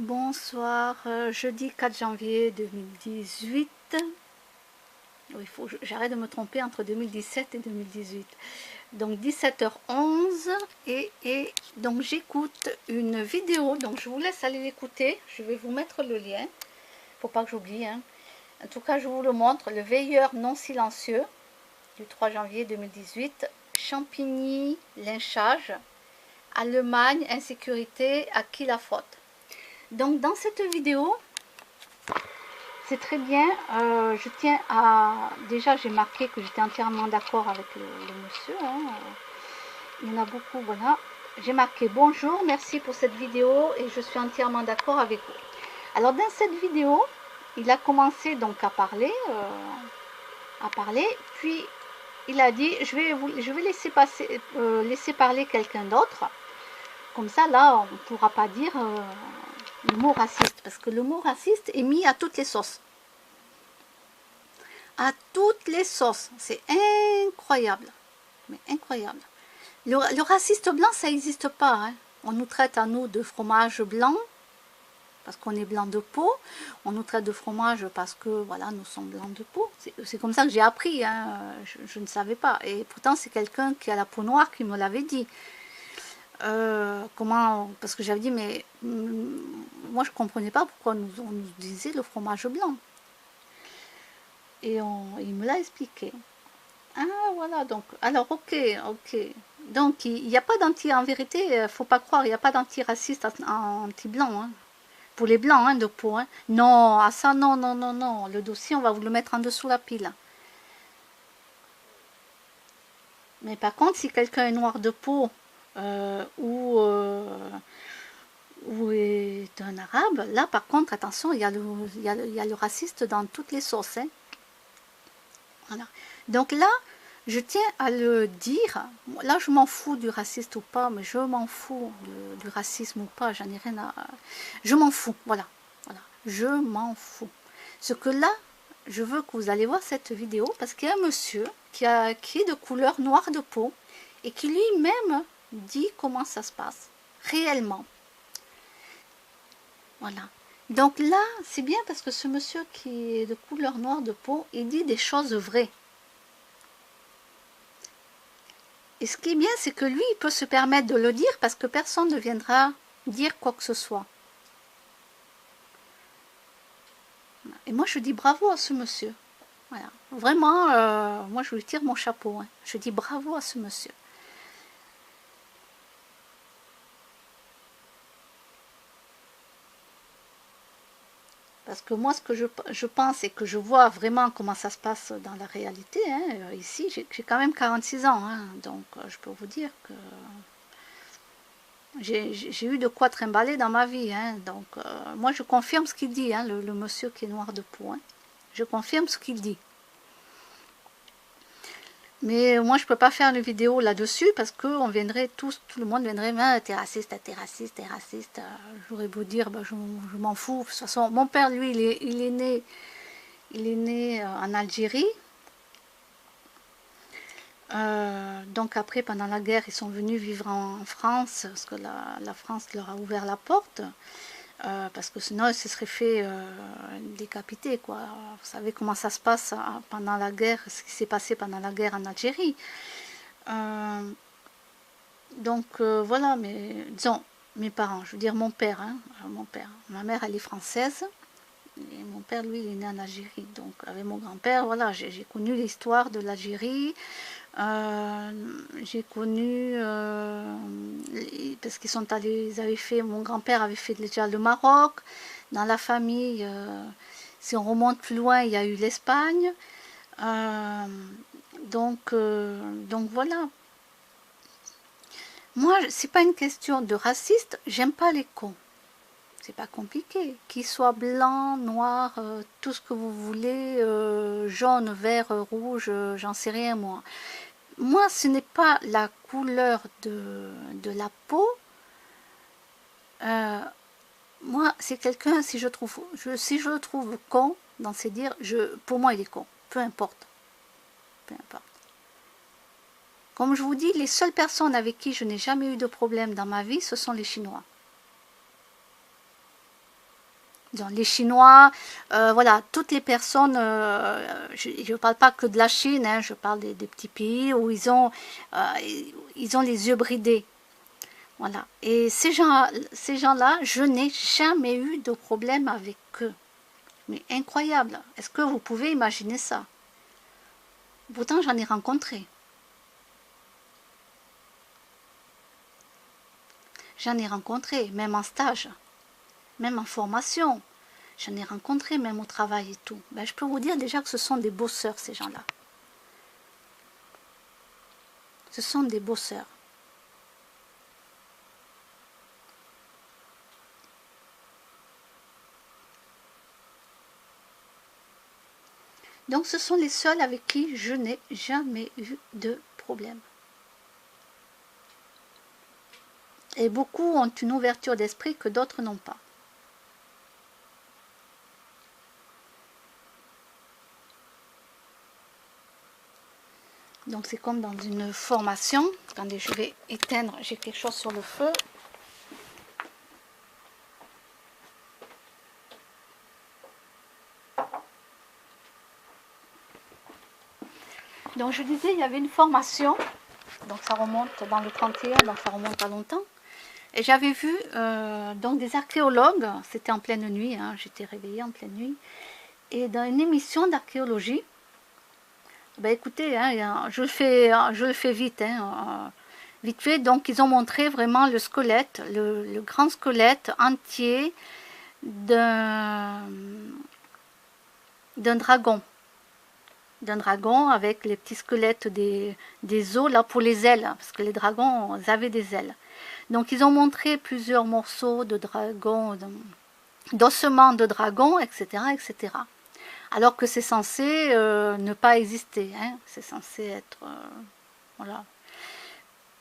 Bonsoir, jeudi 4 janvier 2018. Il faut que j'arrête de me tromper entre 2017 et 2018. Donc 17h11 et donc j'écoute une vidéo, donc je vous laisse aller l'écouter. Je vais vous mettre le lien, pour pas que j'oublie. Hein. En tout cas, je vous le montre, le veilleur non silencieux du 3 janvier 2018. Champigny, lynchage, Allemagne, insécurité, à qui la faute? Donc dans cette vidéo, c'est très bien, je tiens à... Déjà j'ai marqué que j'étais entièrement d'accord avec le monsieur, hein. Il y en a beaucoup, voilà. J'ai marqué bonjour, merci pour cette vidéo et je suis entièrement d'accord avec vous. Alors dans cette vidéo, il a commencé donc à parler, puis il a dit je vais laisser parler quelqu'un d'autre. Comme ça là on ne pourra pas dire le mot raciste, parce que le mot raciste est mis à toutes les sauces. À toutes les sauces. C'est incroyable. Mais incroyable. Le raciste blanc, ça n'existe pas. Hein. On nous traite à nous de fromage blanc, parce qu'on est blanc de peau. On nous traite de fromage parce que, voilà, nous sommes blancs de peau. C'est comme ça que j'ai appris. Hein. Je ne savais pas. Et pourtant, c'est quelqu'un qui a la peau noire qui me l'avait dit. Parce que j'avais dit, mais moi je ne comprenais pas pourquoi on nous disait le fromage blanc. Et il me l'a expliqué. Ah voilà, donc, alors ok. Donc il n'y a pas d'anti, en vérité, faut pas croire, il n'y a pas d'anti-raciste anti-blanc, hein, pour les blancs hein, de peau. Hein. Non, ah ça non, le dossier on va vous le mettre en dessous la pile. Mais par contre, si quelqu'un est noir de peau, ou est un arabe, là par contre, attention, il y a le raciste dans toutes les sauces. Hein. Voilà. Donc là, je tiens à le dire, là je m'en fous du raciste ou pas, mais je m'en fous du racisme ou pas, j'en ai rien à... Je m'en fous, voilà, je m'en fous. Ce que là, je veux que vous allez voir cette vidéo, parce qu'il y a un monsieur qui est de couleur noire de peau, et qui lui-même dit comment ça se passe, réellement. Voilà. Donc là, c'est bien parce que ce monsieur qui est de couleur noire de peau, il dit des choses vraies. Et ce qui est bien, c'est que lui, il peut se permettre de le dire parce que personne ne viendra dire quoi que ce soit. Et moi, je dis bravo à ce monsieur. Voilà. Vraiment, moi, je lui tire mon chapeau. Hein. Je dis bravo à ce monsieur. Parce que moi, ce que je pense et que je vois vraiment comment ça se passe dans la réalité, hein, ici, j'ai quand même 46 ans. Hein, donc, je peux vous dire que j'ai eu de quoi trimballer dans ma vie. Hein, donc, moi, je confirme ce qu'il dit, hein, le monsieur qui est noir de peau. Hein. Je confirme ce qu'il dit. Mais moi, je ne peux pas faire une vidéo là-dessus parce que on viendrait tout le monde viendrait, ah, t'es raciste, t'es raciste, t'es raciste. J'aurais beau dire, bah, je m'en fous. De toute façon, mon père, lui, il est né en Algérie. Donc après, pendant la guerre, ils sont venus vivre en France parce que la France leur a ouvert la porte. Parce que sinon ils se seraient fait décapiter, quoi. Vous savez comment ça se passe pendant la guerre, ce qui s'est passé pendant la guerre en Algérie. Donc voilà, mais disons, mes parents, je veux dire mon père, hein, mon père. Ma mère, elle est française, et mon père, lui, il est né en Algérie. Donc avec mon grand-père, voilà, j'ai connu l'histoire de l'Algérie. J'ai connu parce qu'ils sont allés, ils avaient fait, mon grand-père avait fait déjà le Maroc. Dans la famille, si on remonte plus loin, il y a eu l'Espagne. Donc voilà. Moi, c'est pas une question de raciste. J'aime pas les cons. C'est pas compliqué. Qu'ils soient blancs, noirs, tout ce que vous voulez, jaune, vert, rouge, j'en sais rien moi. Moi, ce n'est pas la couleur de la peau. Moi, c'est quelqu'un, si je le trouve con, dans ses dires, pour moi, il est con. Peu importe. Peu importe. Comme je vous dis, les seules personnes avec qui je n'ai jamais eu de problème dans ma vie, ce sont les Chinois. les Chinois, voilà, toutes les personnes, je ne parle pas que de la Chine, hein, je parle des petits pays où euh, ils ont les yeux bridés. Voilà. Et ces gens-là, je n'ai jamais eu de problème avec eux. Mais incroyable. Est-ce que vous pouvez imaginer ça? Pourtant, j'en ai rencontré. J'en ai rencontré, même en stage, même en formation. J'en ai rencontré, même au travail et tout. Ben, je peux vous dire déjà que ce sont des bosseurs, ces gens-là. Ce sont des bosseurs. Donc, ce sont les seuls avec qui je n'ai jamais eu de problème. Et beaucoup ont une ouverture d'esprit que d'autres n'ont pas. Donc c'est comme dans une formation. Attendez, je vais éteindre, j'ai quelque chose sur le feu. Donc je disais, il y avait une formation, donc ça remonte dans le 31, donc ça remonte à longtemps. Et j'avais vu donc des archéologues, c'était en pleine nuit, hein, j'étais réveillée en pleine nuit, et dans une émission d'archéologie, ben écoutez, hein, je le fais vite, hein, vite fait, donc ils ont montré vraiment le squelette, le grand squelette entier d'un dragon. D'un dragon avec les petits squelettes des os là pour les ailes, parce que les dragons avaient des ailes. Donc ils ont montré plusieurs morceaux de dragon, d'ossements de dragon, etc., etc. Alors que c'est censé ne pas exister, hein. C'est censé être voilà,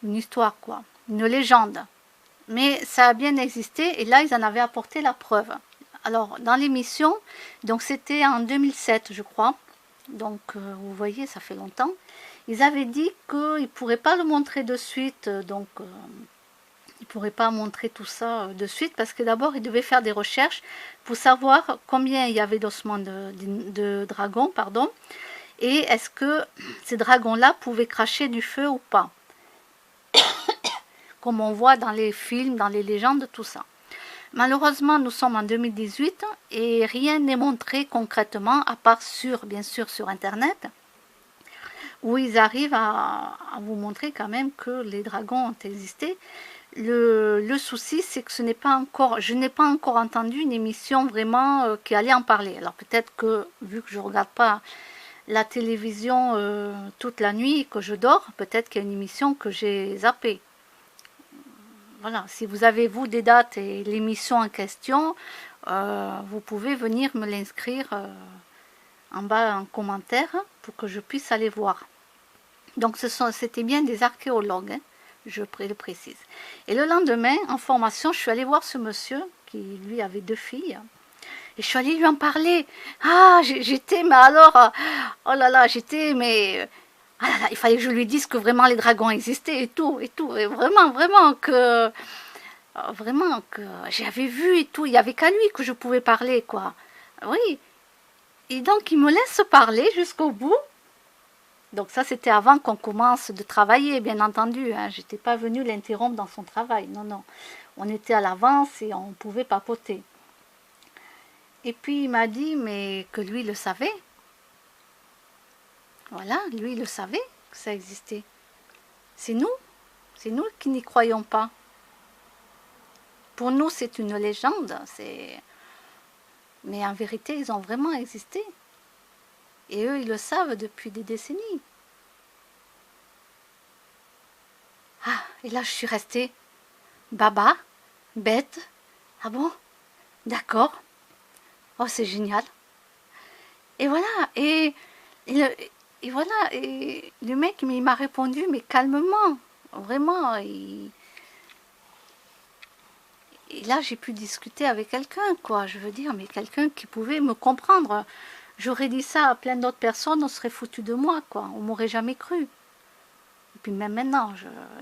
une histoire quoi, une légende. Mais ça a bien existé et là ils en avaient apporté la preuve. Alors dans l'émission, donc c'était en 2007 je crois, donc vous voyez ça fait longtemps, ils avaient dit qu'ils ne pourraient pas le montrer de suite, donc ils ne pourraient pas montrer tout ça de suite parce que d'abord ils devaient faire des recherches pour savoir combien il y avait d'ossements de dragons, pardon, et est-ce que ces dragons-là pouvaient cracher du feu ou pas, comme on voit dans les films, dans les légendes, tout ça. Malheureusement, nous sommes en 2018 et rien n'est montré concrètement, à part bien sûr sur Internet, où ils arrivent à vous montrer quand même que les dragons ont existé. Le souci, c'est que je n'ai pas encore entendu une émission vraiment qui allait en parler. Alors peut-être que, vu que je ne regarde pas la télévision toute la nuit et que je dors, peut-être qu'il y a une émission que j'ai zappée. Voilà, si vous avez vous des dates et l'émission en question, vous pouvez venir me l'inscrire en bas en commentaire pour que je puisse aller voir. Donc c'était bien des archéologues, hein, je le précise. Et le lendemain, en formation, je suis allée voir ce monsieur qui lui avait 2 filles. Et je suis allée lui en parler. Ah, j'étais, mais alors, oh là là, j'étais, mais ah là là, il fallait que je lui dise que vraiment les dragons existaient et tout, et tout. Et vraiment que j'avais vu et tout. Il n'y avait qu'à lui que je pouvais parler, quoi. Oui. Et donc, il me laisse parler jusqu'au bout. Donc ça, c'était avant qu'on commence de travailler, bien entendu. Hein. Je n'étais pas venue l'interrompre dans son travail. Non, non. On était à l'avance et on pouvait papoter. Et puis, il m'a dit, mais que lui le savait. Voilà, lui, il le savait que ça existait. C'est nous qui n'y croyons pas. Pour nous, c'est une légende. Mais en vérité, ils ont vraiment existé. Et eux, ils le savent depuis des décennies. Ah, et là, je suis restée baba, bête. Ah bon? D'accord. Oh, c'est génial. Et voilà. Et voilà. Et le mec, il m'a répondu, mais calmement. Vraiment. Et là, j'ai pu discuter avec quelqu'un, quoi. Je veux dire, mais quelqu'un qui pouvait me comprendre. J'aurais dit ça à plein d'autres personnes, on serait foutu de moi, quoi. On m'aurait jamais cru. puis même maintenant,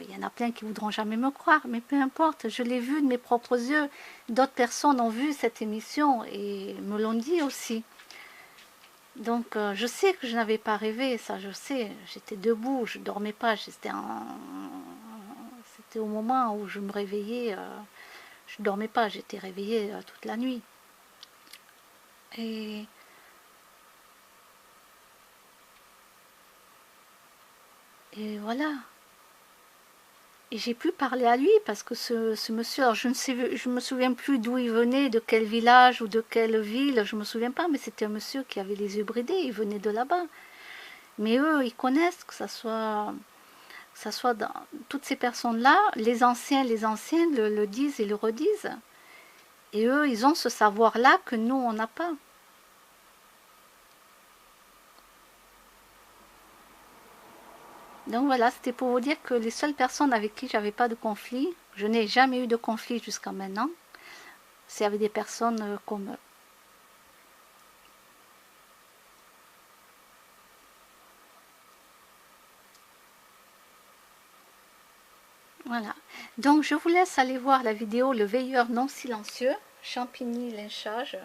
il y en a plein qui voudront jamais me croire, mais peu importe, je l'ai vu de mes propres yeux. D'autres personnes ont vu cette émission et me l'ont dit aussi. Donc je sais que je n'avais pas rêvé, ça je sais. J'étais debout, je dormais pas, c'était au moment où je me réveillais, je dormais pas, j'étais réveillée toute la nuit. Et voilà. Et j'ai pu parler à lui parce que ce monsieur, alors je me souviens plus d'où il venait, de quel village ou de quelle ville, je me souviens pas, mais c'était un monsieur qui avait les yeux bridés, il venait de là-bas. Mais eux, ils connaissent, que ça soit dans toutes ces personnes-là, les anciens le disent et le redisent. Et eux, ils ont ce savoir-là que nous, on n'a pas. Donc voilà, c'était pour vous dire que les seules personnes avec qui j'avais pas de conflit, je n'ai jamais eu de conflit jusqu'à maintenant, c'est avec des personnes comme eux. Voilà. Donc je vous laisse aller voir la vidéo Le veilleur non silencieux, Champigny lynchage.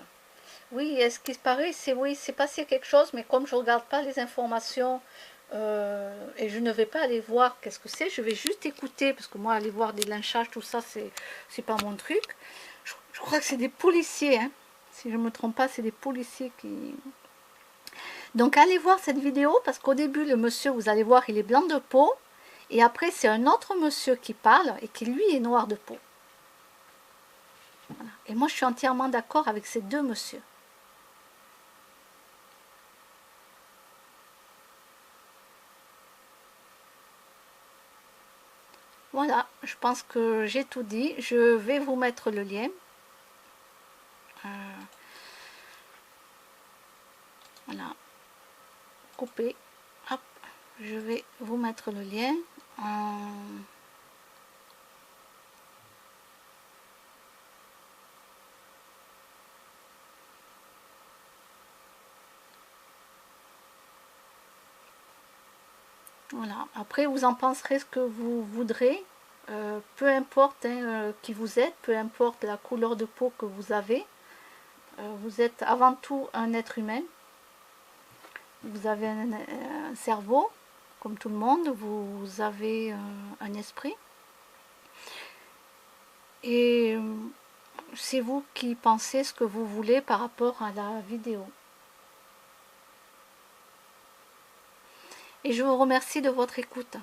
Oui, est-ce qu'il paraît, oui, c'est passé quelque chose, mais comme je regarde pas les informations et je ne vais pas aller voir qu'est-ce que c'est, je vais juste écouter, parce que moi aller voir des lynchages, tout ça, c'est pas mon truc. Je crois que c'est des policiers, hein. Si je me trompe pas, c'est des policiers qui... Donc allez voir cette vidéo, parce qu'au début, le monsieur, vous allez voir, il est blanc de peau, et après c'est un autre monsieur qui parle, et qui lui est noir de peau. Voilà. Et moi je suis entièrement d'accord avec ces deux messieurs. Voilà, je pense que j'ai tout dit. Je vais vous mettre le lien. Voilà, couper. Hop, je vais vous mettre le lien. Voilà, après vous en penserez ce que vous voudrez. Peu importe qui vous êtes, peu importe la couleur de peau que vous avez. Vous êtes avant tout un être humain. Vous avez un cerveau, comme tout le monde. Vous avez un esprit. Et c'est vous qui pensez ce que vous voulez par rapport à la vidéo. Et je vous remercie de votre écoute.